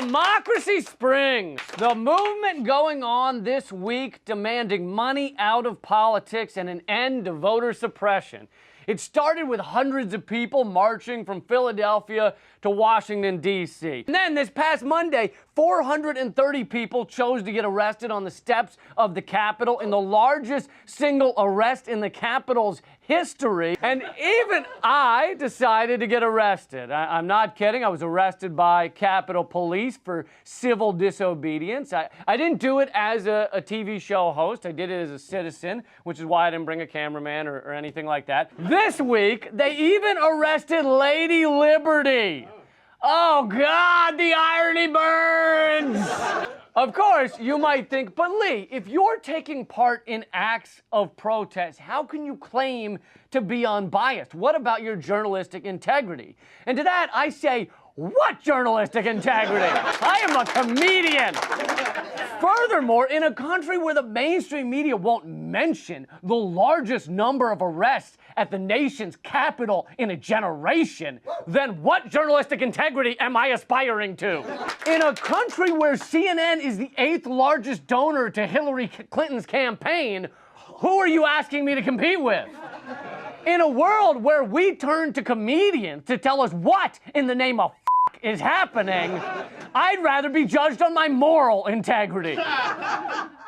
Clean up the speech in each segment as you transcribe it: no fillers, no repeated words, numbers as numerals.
Democracy springs. The movement going on this week demanding money out of politics and an end to voter suppression. It started with hundreds of people marching from Philadelphia to Washington, D.C. And then this past Monday, 430 people chose to get arrested on the steps of the Capitol in the largest single arrest in the Capitol's history. And even I decided to get arrested. I'm not kidding. I was arrested by Capitol Police for civil disobedience. I didn't do it as a TV show host. I did it as a citizen, which is why I didn't bring a cameraman or anything like that. This week, they even arrested Lady Liberty. Oh, God, the irony burns! Of course, you might think, but Lee, if you're taking part in acts of protest, how can you claim to be unbiased? What about your journalistic integrity? And to that, I say, what journalistic integrity? I am a comedian. Furthermore, in a country where the mainstream media won't mention the largest number of arrests at the nation's capital in a generation, then what journalistic integrity am I aspiring to? In a country where CNN is the 8th largest donor to Hillary Clinton's campaign, who are you asking me to compete with? In a world where we turn to comedians to tell us what in the name of is happening, I'd rather be judged on my moral integrity.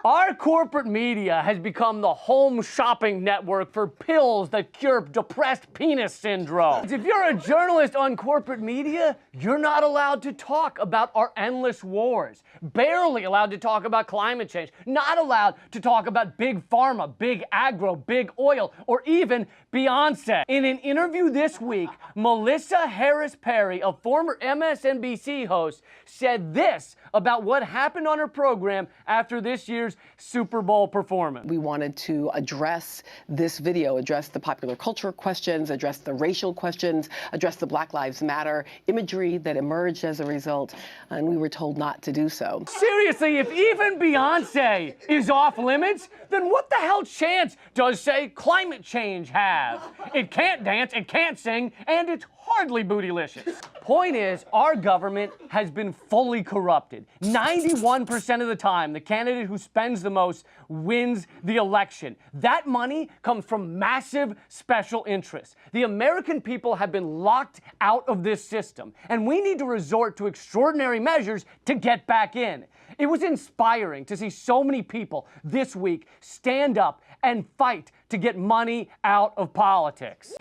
Our corporate media has become the home shopping network for pills that cure depressed penis syndrome. If you're a journalist on corporate media, you're not allowed to talk about our endless wars, barely allowed to talk about climate change, not allowed to talk about big pharma, big agro, big oil, or even Beyonce. In an interview this week, Melissa Harris Perry, a former MSNBC host, said this about what happened on her program after this year's Super Bowl performance. We wanted to address this video, address the popular culture questions, address the racial questions, address the Black Lives Matter imagery that emerged as a result, and we were told not to do so. Seriously, if even Beyonce is off limits, then what the hell chance does, say, climate change have? It can't dance, it can't sing, and it's hardly bootylicious. Point is, our government has been fully corrupted. 91% of the time, the candidate who spends the most wins the election. That money comes from massive special interests. The American people have been locked out of this system, and we need to resort to extraordinary measures to get back in. It was inspiring to see so many people this week stand up and fight to get money out of politics.